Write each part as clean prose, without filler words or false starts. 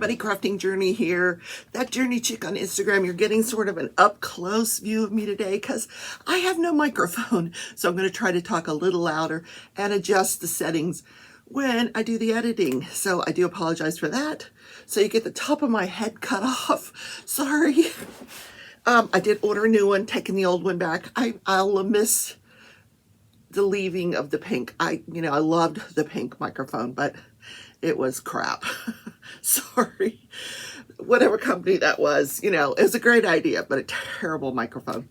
everybody, Crafting Journey here. That Journey Chick on Instagram. You're getting sort of an up-close view of me today because I have no microphone. So I'm going to try to talk a little louder and adjust the settings when I do the editing. So I do apologize for that. So you get the top of my head cut off. Sorry. I did order a new one, taking the old one back. I'll miss the leaving of the pink. I loved the pink microphone, but it was crap. Sorry. Whatever company that was, it was a great idea, but a terrible microphone.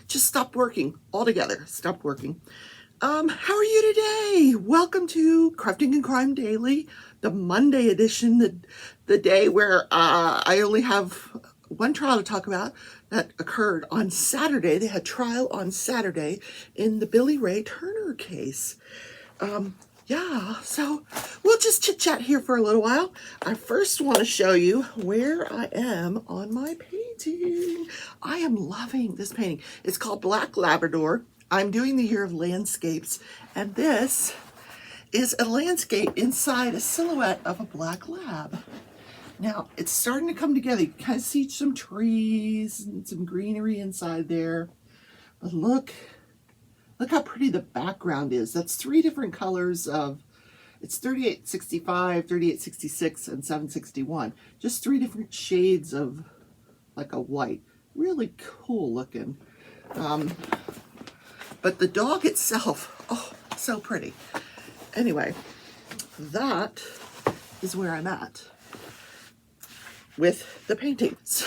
Just stopped working altogether. Stopped working. How are you today? Welcome to Crafting and Crime Daily, the Monday edition, the day where I only have one trial to talk about that occurred on Saturday. They had trial on Saturday in the Billy Ray Turner case. Yeah, so we'll just chit-chat here for a little while. I first want to show you where I am on my painting. I am loving this painting. It's called Black Labrador. I'm doing the Year of Landscapes, and this is a landscape inside a silhouette of a black lab. Now, it's starting to come together. You can kind of see some trees and some greenery inside there. But look how pretty the background is. That's three different colors of, it's 3865, 3866, and 761. Just three different shades of like a white. Really cool looking. But the dog itself, oh, so pretty. Anyway, that is where I'm at with the paintings.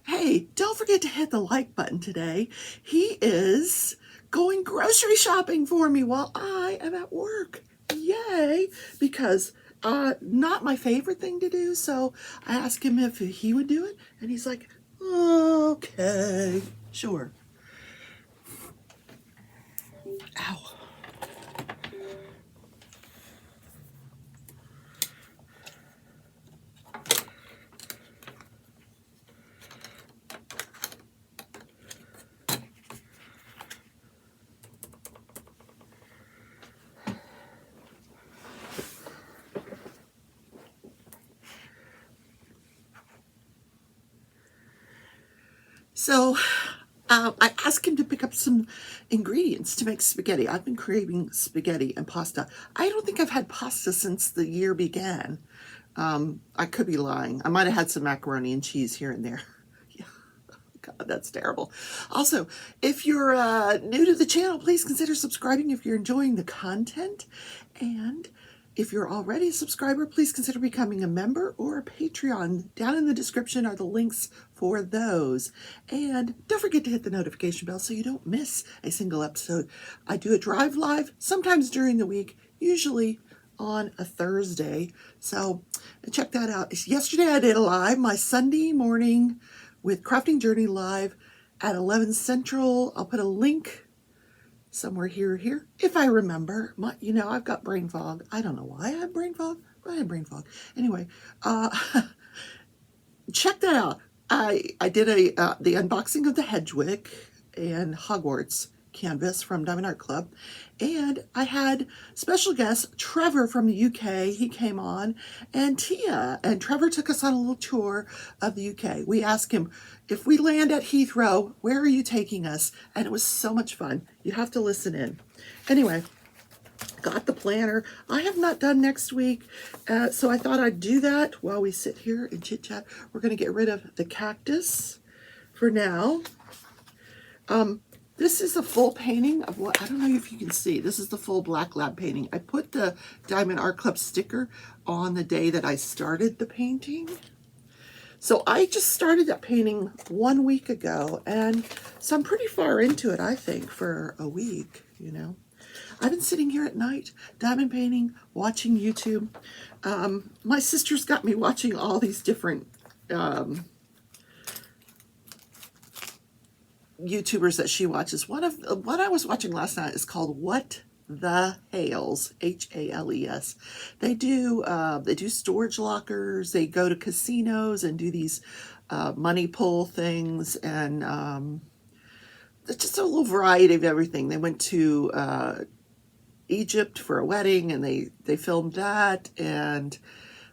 Hey, don't forget to hit the like button today. He is going grocery shopping for me while I am at work. Yay! Because not my favorite thing to do, so I asked him if he would do it, and he's like, okay, sure. Ow. So I asked him to pick up some ingredients to make spaghetti. I've been craving spaghetti and pasta. I don't think I've had pasta since the year began. I could be lying. I might have had some macaroni and cheese here and there. Yeah. God, that's terrible. Also, if you're new to the channel, please consider subscribing if you're enjoying the content. And if you're already a subscriber, please consider becoming a member or a Patreon. Down in the description are the links for those. And don't forget to hit the notification bell so you don't miss a single episode. I do a drive live, sometimes during the week, usually on a Thursday. So check that out. Yesterday I did a live, my Sunday morning with Crafting Journey live at 11 Central. I'll put a link somewhere here, if I remember. I've got brain fog. I don't know why I have brain fog, but I have brain fog. Anyway, check that out. I did the unboxing of the Hedgewick and Hogwarts canvas from Diamond Art Club, and I had special guest Trevor from the UK. He came on, and Tia, and Trevor took us on a little tour of the UK. We asked him, if we land at Heathrow, where are you taking us? And it was so much fun. You have to listen in. Anyway, got the planner. I have not done next week, so I thought I'd do that while we sit here and chit chat. We're going to get rid of the cactus for now. This is a full painting of what, I don't know if you can see. This is the full Black Lab painting. I put the Diamond Art Club sticker on the day that I started the painting. So I just started that painting 1 week ago, and so I'm pretty far into it, I think, for a week, I've been sitting here at night, diamond painting, watching YouTube. My sister's got me watching all these different YouTubers that she watches. One of what I was watching last night is called What the Hales, Hales. They do storage lockers. They go to casinos and do these money pull things, and it's just a little variety of everything. They went to Egypt for a wedding, and they filmed that, and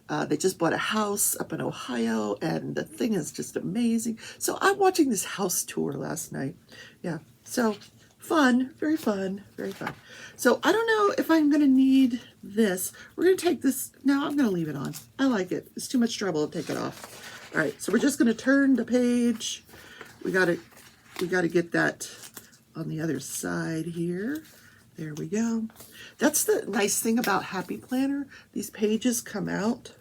They just bought a house up in Ohio, and the thing is just amazing. So I'm watching this house tour last night. Yeah, so fun, very fun, very fun. So I don't know if I'm going to need this. We're going to take this. No, I'm going to leave it on. I like it. It's too much trouble to take it off. All right, so we're just going to turn the page. We got to get that on the other side here. There we go. That's the nice thing about Happy Planner. These pages come out.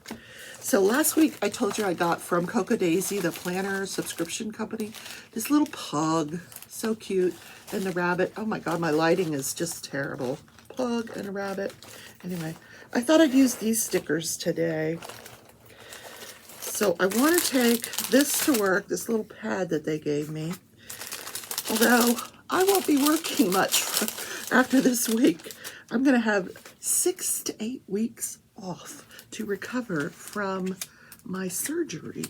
So last week I told you I got from Coco Daisy, the planner subscription company, this little pug. So cute. And the rabbit. Oh my God, my lighting is just terrible. Pug and a rabbit. Anyway, I thought I'd use these stickers today. So I want to take this to work, this little pad that they gave me. Although I won't be working much after this week. I'm going to have 6 to 8 weeks off to recover from my surgery.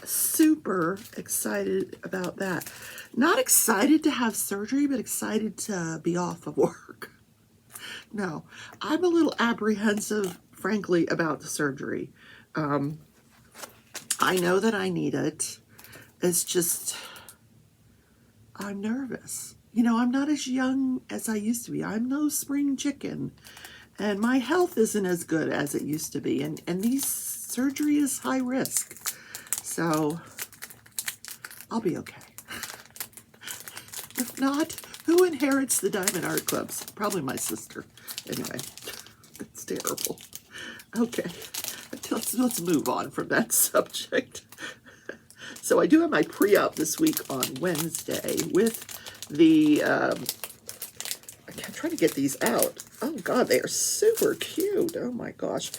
Super excited about that. Not excited to have surgery, but excited to be off of work. No, I'm a little apprehensive, frankly, about the surgery. I know that I need it. It's just, I'm nervous. You know, I'm not as young as I used to be. I'm no spring chicken. And my health isn't as good as it used to be. And these surgery is high risk. So I'll be okay. If not, who inherits the Diamond Art Clubs? Probably my sister. Anyway, that's terrible. Okay, let's move on from that subject. So I do have my pre-op this week on Wednesday with the, I'm trying to get these out. Oh God, they are super cute. Oh my gosh.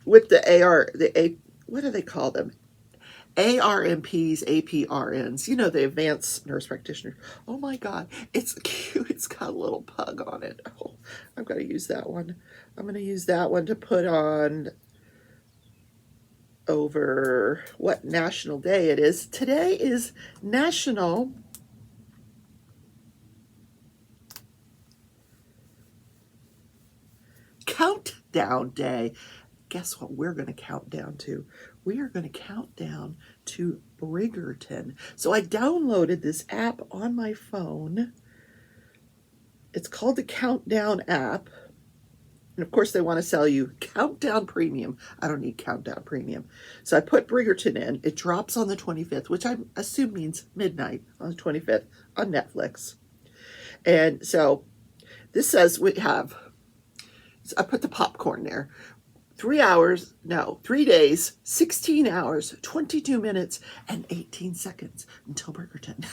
With the what do they call them? ARNPs, APRNs, you know, the advanced nurse practitioner. Oh my God, it's cute. It's got a little pug on it. Oh, I'm going to use that one. I'm going to use that one to put on over what national day it is. Today is National Countdown Day. Guess what we're going to count down to? We are going to count down to Bridgerton. So I downloaded this app on my phone. It's called the Countdown app. And of course they want to sell you Countdown Premium. I don't need Countdown Premium. So I put Bridgerton in. It drops on the 25th, which I assume means midnight on the 25th on Netflix. And so this says we have, so I put the popcorn there. 3 days, 16 hours, 22 minutes, and 18 seconds until Bridgerton.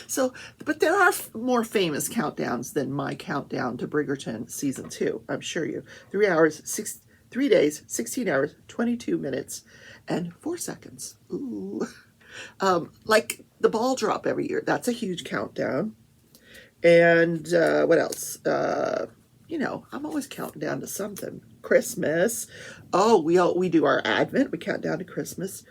So, but there are more famous countdowns than my countdown to Bridgerton season 2, I'm sure you. 3 days, 16 hours, 22 minutes, and 4 seconds. Ooh. Like the ball drop every year. That's a huge countdown. And what else? You know, I'm always counting down to something. Christmas. Oh, we do our Advent. We count down to Christmas.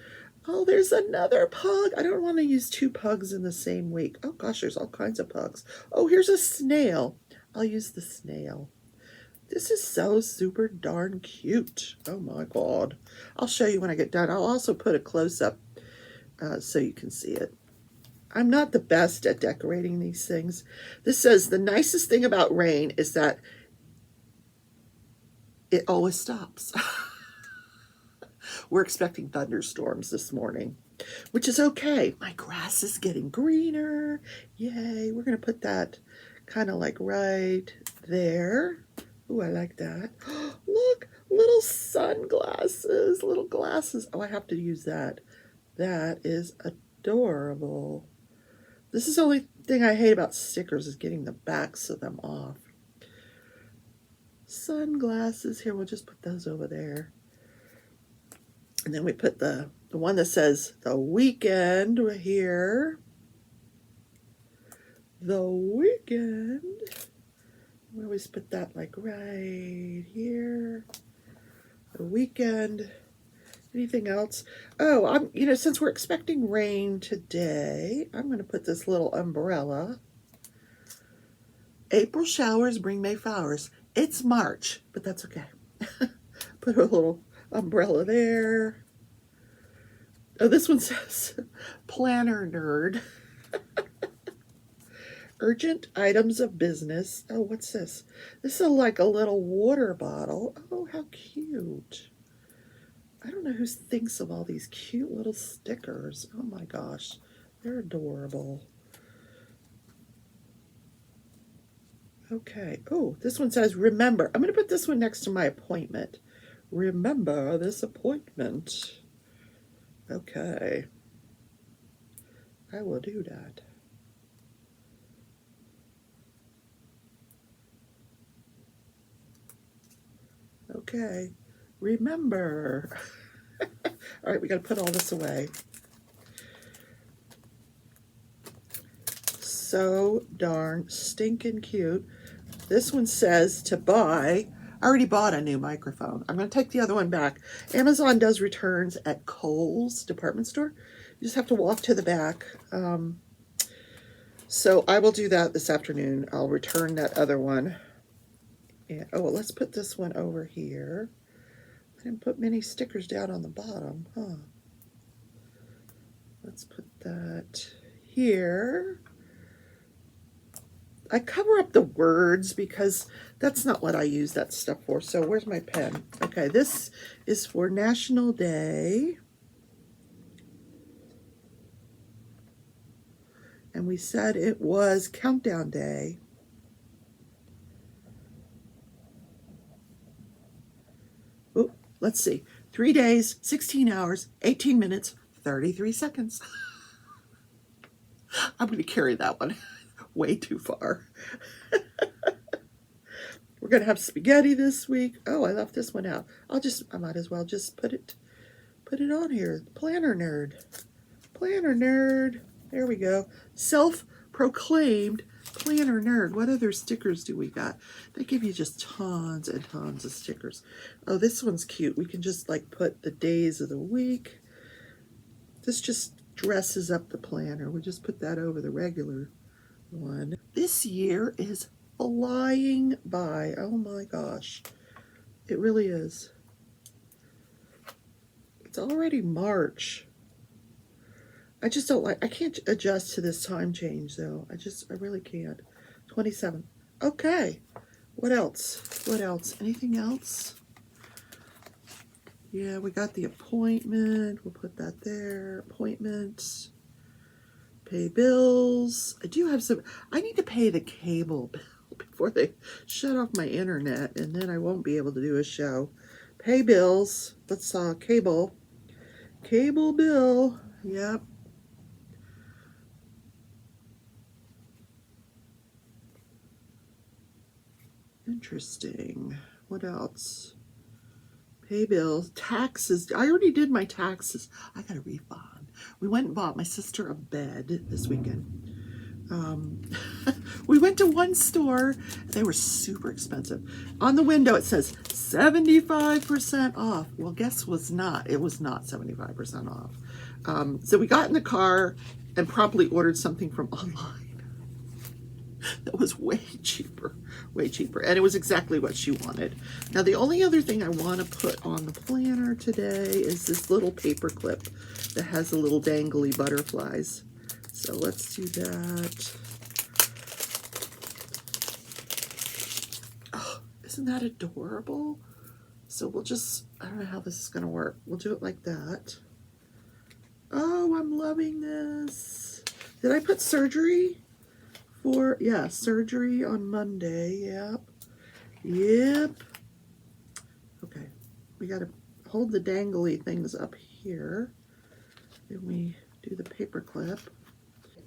Oh, there's another pug. I don't want to use 2 pugs in the same week. Oh gosh, there's all kinds of pugs. Oh, here's a snail. I'll use the snail. This is so super darn cute. Oh my God. I'll show you when I get done. I'll also put a close-up so you can see it. I'm not the best at decorating these things. This says the nicest thing about rain is that it always stops. We're expecting thunderstorms this morning, which is okay. My grass is getting greener. Yay. We're going to put that kind of like right there. Ooh, I like that. Look, little sunglasses, little glasses. Oh, I have to use that. That is adorable. This is the only thing I hate about stickers is getting the backs of them off. Sunglasses. Here, we'll just put those over there. And then we put the one that says the weekend right here. The weekend. We always put that like right here. The weekend. Anything else? Oh, since we're expecting rain today, I'm going to put this little umbrella. April showers bring May flowers. It's March, but that's okay. Put a little umbrella there. Oh, this one says planner nerd. Urgent items of business. Oh, what's this? This is like a little water bottle. Oh, how cute. I don't know who thinks of all these cute little stickers. Oh my gosh, they're adorable. Okay. Oh, this one says remember. I'm going to put this one next to my appointment. Remember this appointment. Okay. I will do that. Okay. Remember. All right, we got to put all this away. So darn stinking cute. This one says to buy. I already bought a new microphone. I'm going to take the other one back. Amazon does returns at Kohl's department store. You just have to walk to the back. So I will do that this afternoon. I'll return that other one. And, oh, well, let's put this one over here. I didn't put many stickers down on the bottom, huh? Let's put that here. I cover up the words because that's not what I use that stuff for. So where's my pen? Okay, this is for National Day. And we said it was Countdown Day. Oh, let's see. 3 days, 16 hours, 18 minutes, 33 seconds. I'm going to carry that one way too far. We're going to have spaghetti this week. Oh, I left this one out. I might as well just put it on here. Planner nerd. Planner nerd. There we go. Self-proclaimed planner nerd. What other stickers do we got? They give you just tons and tons of stickers. Oh, this one's cute. We can just like put the days of the week. This just dresses up the planner. We just put that over the regular one. This year is flying by. Oh my gosh. It really is. It's already March. I just don't like, I can't adjust to this time change though. I really can't. 27. Okay. What else? What else? Anything else? Yeah, we got the appointment. We'll put that there. Appointment. Pay bills. I do have some, I need to pay the cable bill before they shut off my internet, and then I won't be able to do a show. Pay bills. Let's cable. Cable bill. Yep. Interesting. What else? Pay bills. Taxes. I already did my taxes. I got a refund. We went and bought my sister a bed this weekend. We went to one store. They were super expensive. On the window it says 75% off. Well, guess was not. It was not 75% off. So we got in the car and promptly ordered something from online that was way cheaper, and it was exactly what she wanted. Now, the only other thing I want to put on the planner today is this little paper clip that has the little dangly butterflies. So let's do that. Oh, isn't that adorable? So we'll just, I don't know how this is going to work. We'll do it like that. Oh, I'm loving this. Did I put surgery? Yeah, surgery on Monday. Yep. Okay, we got to hold the dangly things up here. Then we do the paper clip.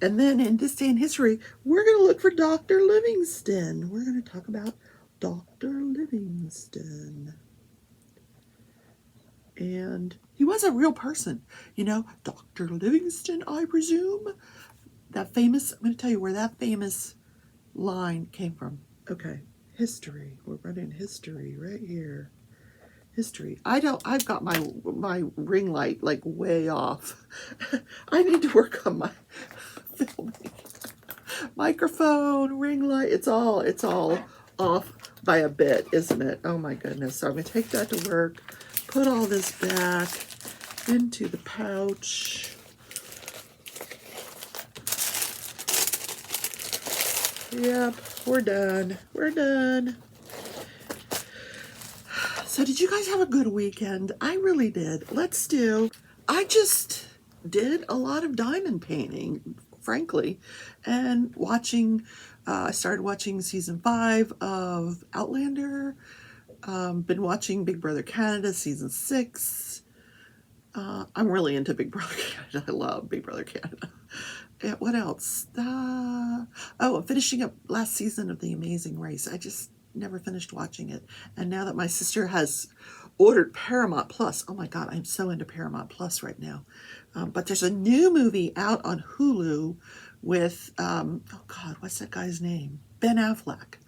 And then in this day in history, we're going to look for Dr. Livingston. We're going to talk about Dr. Livingston. And he was a real person, you know, Dr. Livingston, I presume. That famous, I'm going to tell you where that famous line came from. Okay, history. We're running history right here. History. I've got my ring light like way off. I need to work on my filming. Microphone, ring light, it's all off. by a bit, isn't it? Oh my goodness. So I'm going to take that to work, put all this back into the pouch. Yep, we're done. We're done. So did you guys have a good weekend? I really did. I just did a lot of diamond painting, frankly, and I started watching season 5 of Outlander. Been watching Big Brother Canada season 6. I'm really into Big Brother Canada. I love Big Brother Canada. Yeah, what else? I'm finishing up last season of The Amazing Race. I just never finished watching it. And now that my sister has ordered Paramount Plus, oh my God, I'm so into Paramount Plus right now. But there's a new movie out on Hulu with, oh God, what's that guy's name? Ben Affleck.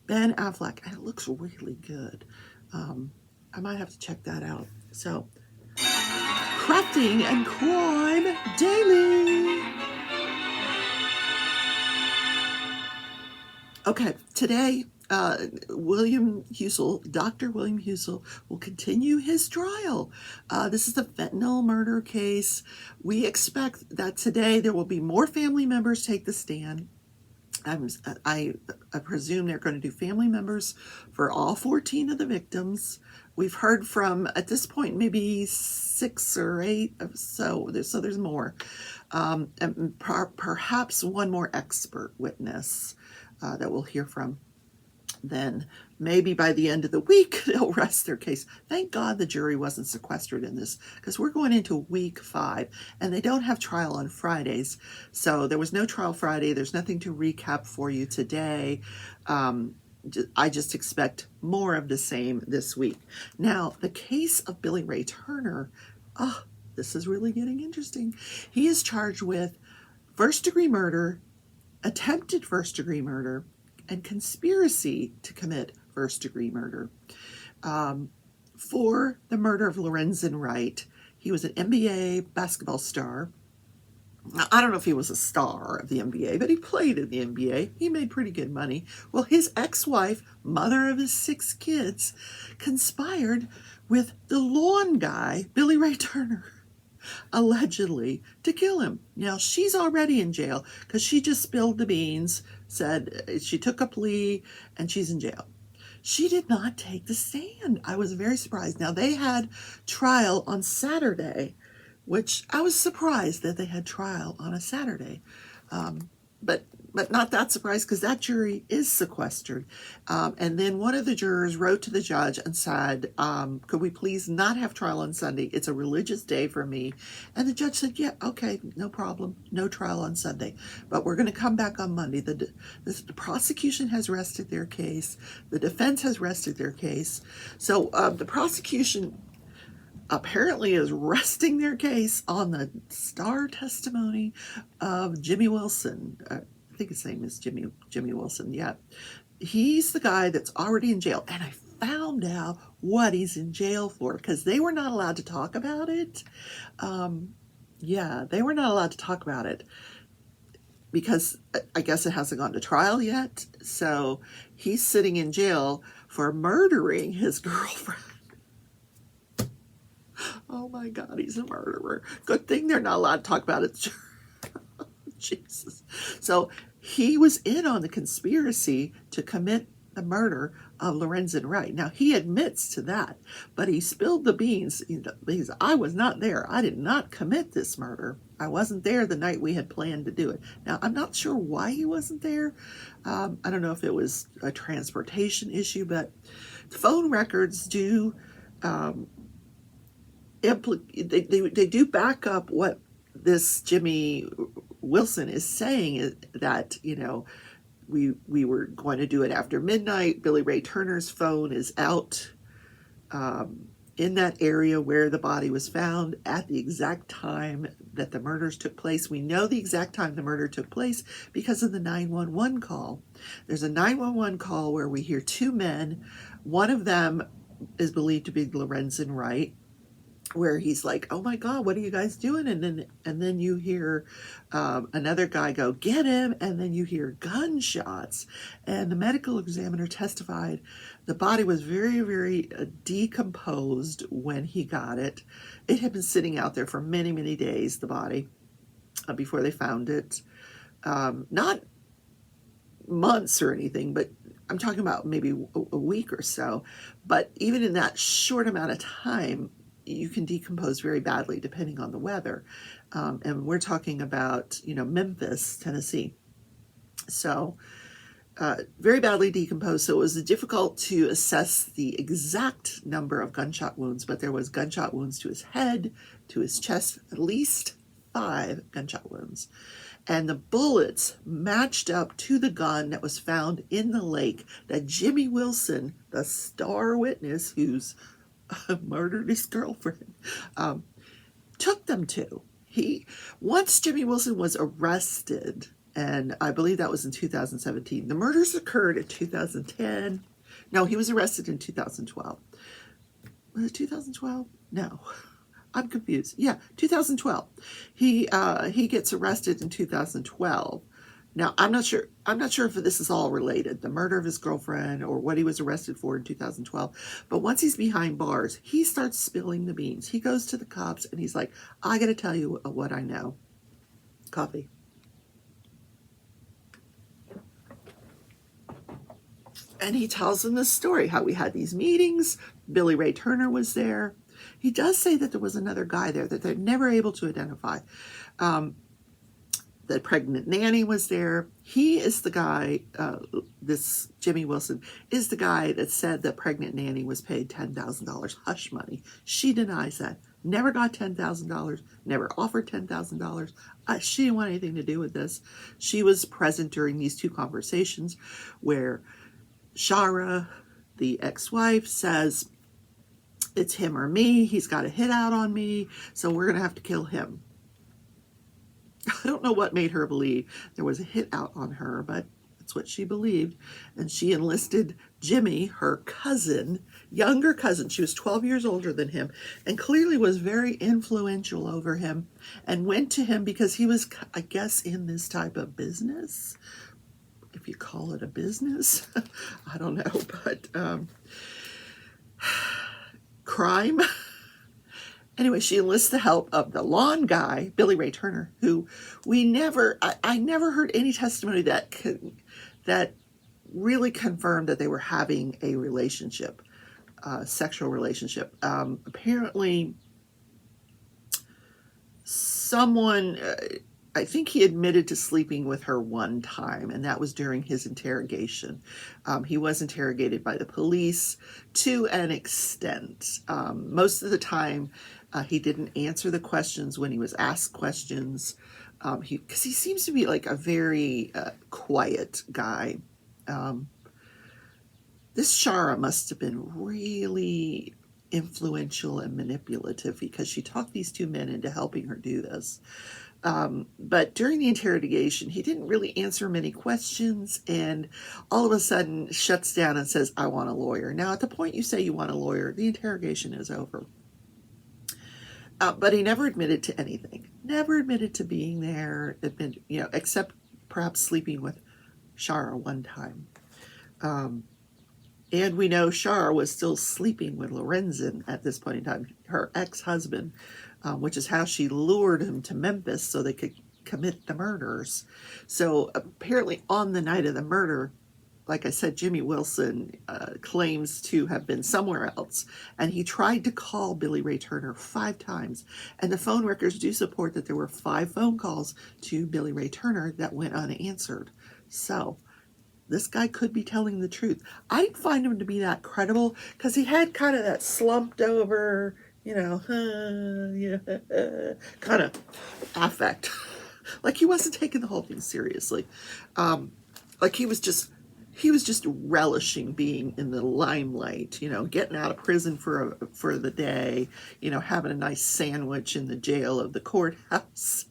Ben Affleck, and it looks really good. I might have to check that out. So, crafting and crime daily. Okay, today, Dr. William Husel will continue his trial. This is the fentanyl murder case. We expect that today there will be more family members take the stand. I presume they're going to do family members for all 14 of the victims. We've heard from, at this point, maybe 6 or 8, so there's more. And perhaps one more expert witness that we'll hear from. Then maybe by the end of the week, they'll rest their case. Thank God the jury wasn't sequestered in this, because we're going into week 5, and they don't have trial on Fridays. So there was no trial Friday. There's nothing to recap for you today. I just expect more of the same this week. Now, the case of Billy Ray Turner, this is really getting interesting. He is charged with first-degree murder, attempted first-degree murder, and conspiracy to commit first-degree murder for the murder of Lorenzen Wright. He was an NBA basketball star. Now, I don't know if he was a star of the NBA, but he played in the NBA. He made pretty good money. Well, his ex-wife, mother of his 6 kids, conspired with the lawn guy, Billy Ray Turner, allegedly, to kill him. Now, she's already in jail because she just spilled the beans, said she took a plea, and she's in jail. She did not take the stand. I was very surprised. Now, they had trial on Saturday, which I was surprised that they had trial on a Saturday. But not that surprised, because that jury is sequestered. And then one of the jurors wrote to the judge and said, could we please not have trial on Sunday? It's a religious day for me. And the judge said, yeah, okay, no problem. No trial on Sunday. But we're going to come back on Monday. The prosecution has rested their case. The defense has rested their case. So the prosecution apparently is resting their case on the star testimony of Jimmy Wilson. I think his name is Jimmy Wilson. Yeah, he's the guy that's already in jail, and I found out what he's in jail for, because they were not allowed to talk about it. They were not allowed to talk about it because I guess it hasn't gone to trial yet. So he's sitting in jail for murdering his girlfriend. Oh my God, he's a murderer. Good thing they're not allowed to talk about it. Jesus. So he was in on the conspiracy to commit the murder of Lorenzen Wright. Now, he admits to that, but he spilled the beans. I was not there. I did not commit this murder. I wasn't there the night we had planned to do it. Now, I'm not sure why he wasn't there. I don't know if it was a transportation issue, but the phone records do they do back up what this Jimmy Wilson is saying, that, we were going to do it after midnight. Billy Ray Turner's phone is out in that area where the body was found at the exact time that the murders took place. We know the exact time the murder took place because of the 911 call. There's a 911 call where we hear 2 men. One of them is believed to be Lorenzen Wright. where he's like, "Oh my God, what are you guys doing?" And then you hear another guy go, "Get him!" And then you hear gunshots. And the medical examiner testified the body was very, very decomposed when he got it. It had been sitting out there for many, many days. The body before they found it, not months or anything, but I'm talking about maybe a week or so. But even in that short amount of time, you can decompose very badly depending on the weather. And we're talking about, Memphis, Tennessee. So very badly decomposed. So it was difficult to assess the exact number of gunshot wounds, but there was gunshot wounds to his head, to his chest, at least 5 gunshot wounds. And the bullets matched up to the gun that was found in the lake that Jimmy Wilson, the star witness who's murdered his girlfriend, took them to. Once Jimmy Wilson was arrested, and I believe that was in 2017. The murders occurred in 2010. No, he was arrested in 2012. Was it 2012? No. I'm confused. Yeah, 2012. He gets arrested in 2012. Now, I'm not sure if this is all related, the murder of his girlfriend or what he was arrested for in 2012. But once he's behind bars, he starts spilling the beans. He goes to the cops and he's like, "I got to tell you what I know." Coffee. And he tells them this story, how we had these meetings. Billy Ray Turner was there. He does say that there was another guy there that they're never able to identify. The pregnant nanny was there. He is the guy, this Jimmy Wilson, is the guy that said the pregnant nanny was paid $10,000 hush money. She denies that. Never got $10,000, never offered $10,000. She didn't want anything to do with this. She was present during these 2 conversations where Shara, the ex-wife, says, "It's him or me. He's got a hit out on me, so we're going to have to kill him." I don't know what made her believe there was a hit out on her, but that's what she believed. And she enlisted Jimmy, her cousin, younger cousin. She was 12 years older than him and clearly was very influential over him, and went to him because he was, I guess, in this type of business, if you call it a business. I don't know, but crime. Anyway, she enlists the help of the lawn guy, Billy Ray Turner, who I never heard any testimony that really confirmed that they were having a relationship, sexual relationship. Apparently, someone, I think he admitted to sleeping with her one time, and that was during his interrogation. He was interrogated by the police to an extent. Most of the time, he didn't answer the questions when he was asked questions, because he seems to be like a very quiet guy. This Shara must have been really influential and manipulative because she talked these 2 men into helping her do this. But during the interrogation, he didn't really answer many questions, and all of a sudden shuts down and says, "I want a lawyer." Now, at the point you say you want a lawyer, the interrogation is over. But he never admitted to anything. Never admitted to being there, except perhaps sleeping with Shara one time. And we know Shara was still sleeping with Lorenzen at this point in time, her ex-husband, which is how she lured him to Memphis so they could commit the murders. So apparently on the night of the murder, like I said, Jimmy Wilson claims to have been somewhere else, and he tried to call Billy Ray Turner 5 times, and the phone records do support that there were 5 phone calls to Billy Ray Turner that went unanswered. So this guy could be telling the truth. I didn't find him to be that credible because he had kind of that slumped over, kind of affect. Like he wasn't taking the whole thing seriously. Like he was just relishing being in the limelight, getting out of prison for the day, having a nice sandwich in the jail of the courthouse,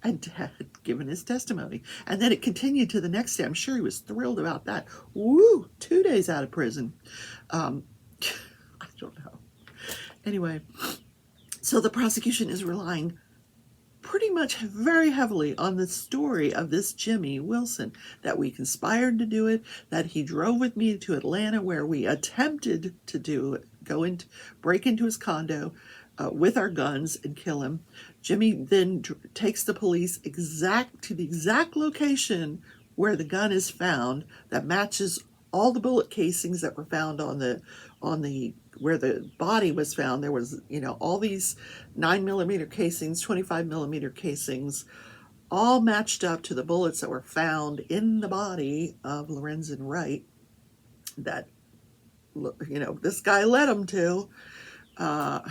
and had given his testimony. And then it continued to the next day. I'm sure he was thrilled about that. Woo! 2 days out of prison. I don't know. Anyway, so the prosecution is relying pretty much very heavily on the story of this Jimmy Wilson, that we conspired to do it, that he drove with me to Atlanta where we attempted to do it, break into his condo with our guns and kill him. Jimmy then takes the police to the exact location where the gun is found that matches all the bullet casings that were found on the where the body was found. There was, all these 9mm casings, 25mm casings, all matched up to the bullets that were found in the body of Lorenzen Wright that, this guy led him to. Yeah,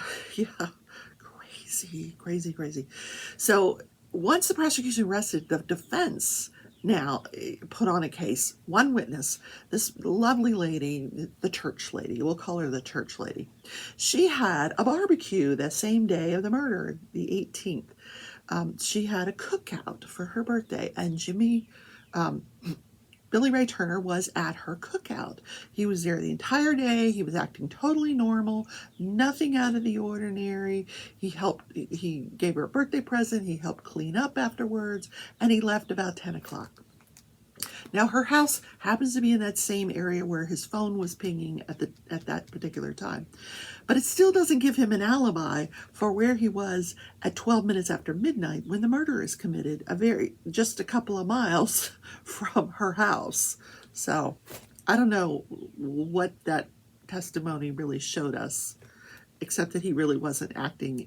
crazy. So once the prosecution arrested, the defense now put on a case. One witness, this lovely lady, the church lady, we'll call her the church lady. She had a barbecue that same day of the murder, the 18th. She had a cookout for her birthday, and Billy Ray Turner was at her cookout. He was there the entire day. He was acting totally normal, nothing out of the ordinary. He gave her a birthday present. He helped clean up afterwards, and he left about 10 o'clock. Now, her house happens to be in that same area where his phone was pinging at that particular time. But it still doesn't give him an alibi for where he was at 12 minutes after midnight when the murder is committed, just a couple of miles from her house. So I don't know what that testimony really showed us, except that he really wasn't acting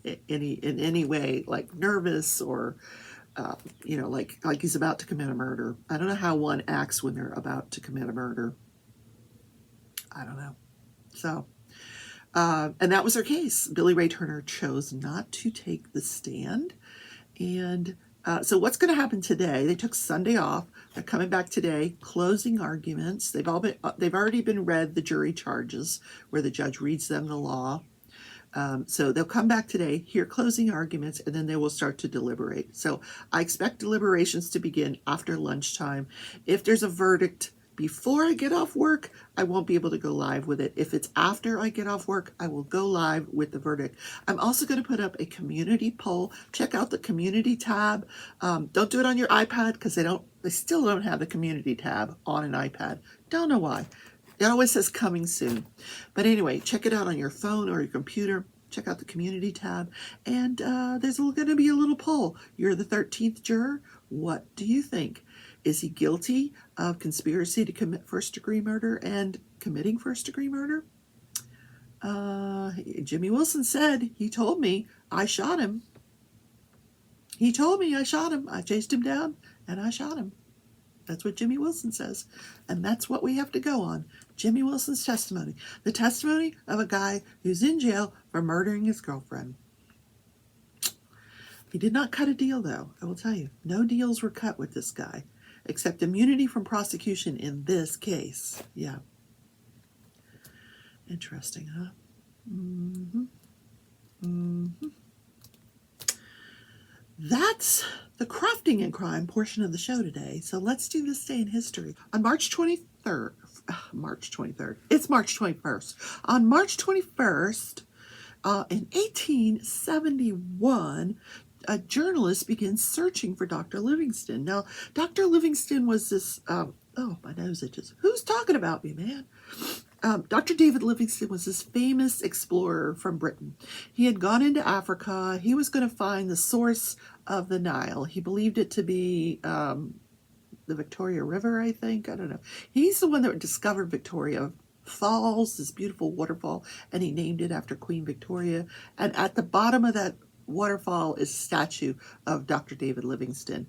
in any way like nervous or like he's about to commit a murder. I don't know how one acts when they're about to commit a murder. I don't know. So, and that was her case. Billy Ray Turner chose not to take the stand. And so what's going to happen today? They took Sunday off. They're coming back today, closing arguments. They've already been read, the jury charges, where the judge reads them the law. So they'll come back today, hear closing arguments, and then they will start to deliberate. So I expect deliberations to begin after lunchtime. If there's a verdict before I get off work, I won't be able to go live with it. If it's after I get off work, I will go live with the verdict. I'm also going to put up a community poll. Check out the community tab. Don't do it on your iPad because they still don't have the community tab on an iPad. Don't know why. It always says coming soon. But anyway, check it out on your phone or your computer. Check out the community tab. And there's going to be a little poll. You're the 13th juror. What do you think? Is he guilty of conspiracy to commit first-degree murder and committing first-degree murder? Jimmy Wilson said, he told me I shot him. He told me I shot him. I chased him down and I shot him. That's what Jimmy Wilson says. And that's what we have to go on. Jimmy Wilson's testimony. The testimony of a guy who's in jail for murdering his girlfriend. He did not cut a deal, though. I will tell you. No deals were cut with this guy, except immunity from prosecution in this case. Yeah. Interesting, huh? That's the crafting and crime portion of the show today. So let's do this day in history. On March 23rd, it's March 21st. On March 21st, in 1871, a journalist began searching for Dr. Livingston. Now, Dr. Livingston was this, oh, my nose itches. Who's talking about me, man? Dr. David Livingstone was this famous explorer from Britain. He had gone into Africa. He was going to find the source of the Nile. He believed it to be the Victoria River, I think. I don't know. He's the one that discovered Victoria Falls, this beautiful waterfall, and he named it after Queen Victoria. And at the bottom of that waterfall is a statue of Dr. David Livingstone.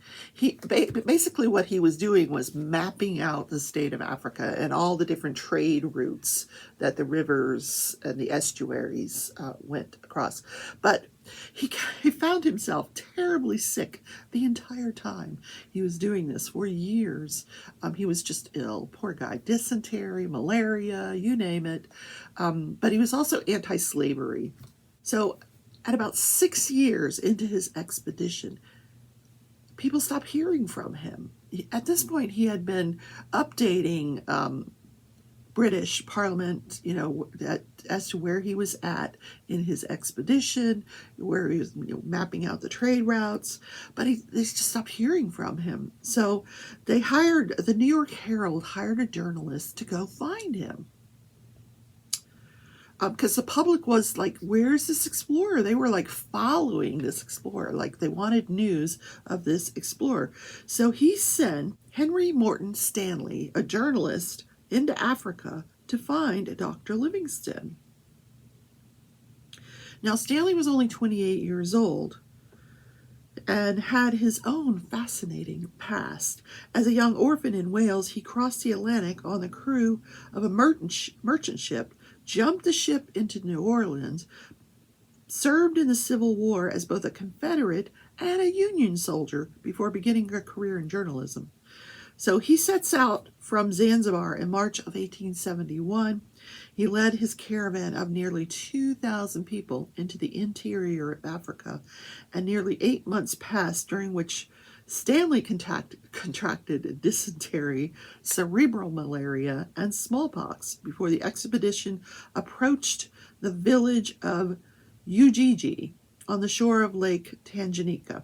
Basically what he was doing was mapping out the state of Africa and all the different trade routes that the rivers and the estuaries went across. But he found himself terribly sick the entire time he was doing this for years. He was just ill, poor guy, dysentery, malaria, you name it. But he was also anti-slavery. So at about 6 years into his expedition, people stopped hearing from him. At this point, he had been updating British Parliament, as to where he was at in his expedition, where he was mapping out the trade routes, but they just stopped hearing from him. So the New York Herald hired a journalist to go find him. Because the public was like, where's this explorer? They were like following this explorer, like they wanted news of this explorer. So he sent Henry Morton Stanley, a journalist, into Africa to find Dr. Livingstone. Now, Stanley was only 28 years old and had his own fascinating past. As a young orphan in Wales, he crossed the Atlantic on the crew of a merchant ship, jumped the ship into New Orleans, served in the Civil War as both a Confederate and a Union soldier before beginning a career in journalism. So he sets out from Zanzibar in March of 1871. He led his caravan of nearly 2,000 people into the interior of Africa, and nearly 8 months passed during which Stanley contracted dysentery, cerebral malaria, and smallpox before the expedition approached the village of Ujiji on the shore of Lake Tanganyika.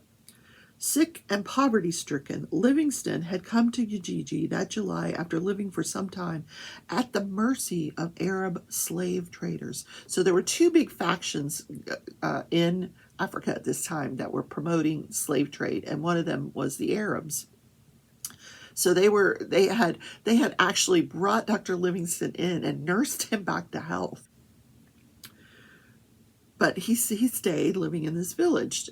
Sick and poverty-stricken, Livingstone had come to Ujiji that July after living for some time at the mercy of Arab slave traders. So there were two big factions in Africa at this time that were promoting slave trade, and one of them was the Arabs. So they had actually brought Dr. Livingstone in and nursed him back to health. But he stayed living in this village.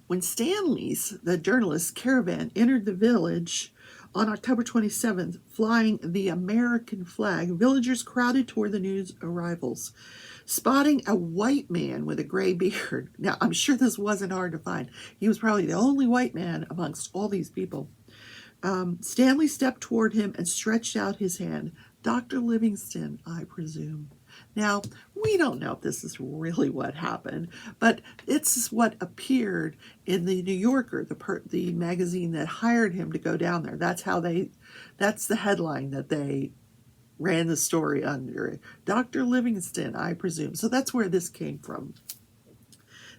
When Stanley's, the journalist's caravan, entered the village on October 27th, flying the American flag, villagers crowded toward the news arrivals. Spotting a white man with a gray beard. Now, I'm sure this wasn't hard to find. He was probably the only white man amongst all these people. Stanley stepped toward him and stretched out his hand. Dr. Livingstone, I presume. Now, we don't know if this is really what happened, but it's what appeared in the New Yorker, the magazine that hired him to go down there. That's the headline that they ran the story under. Dr. Livingstone, I presume. So that's where this came from.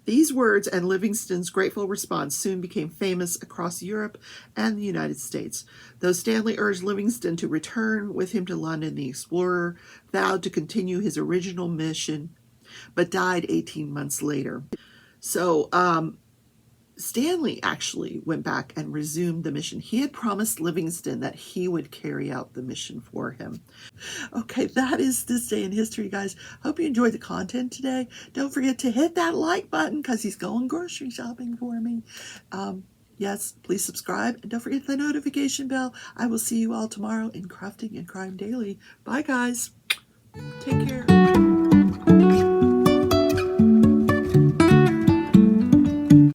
These words and Livingstone's grateful response soon became famous across Europe and the United States. Though Stanley urged Livingstone to return with him to London, the explorer vowed to continue his original mission, but died 18 months later. So Stanley actually went back and resumed the mission. He had promised Livingstone that he would carry out the mission for him. Okay, that is this day in history, guys. Hope you enjoyed the content today. Don't forget to hit that like button because he's going grocery shopping for me. Yes, please subscribe and don't forget the notification bell. I will see you all tomorrow in Crafting and Crime Daily. Bye, guys. Take care.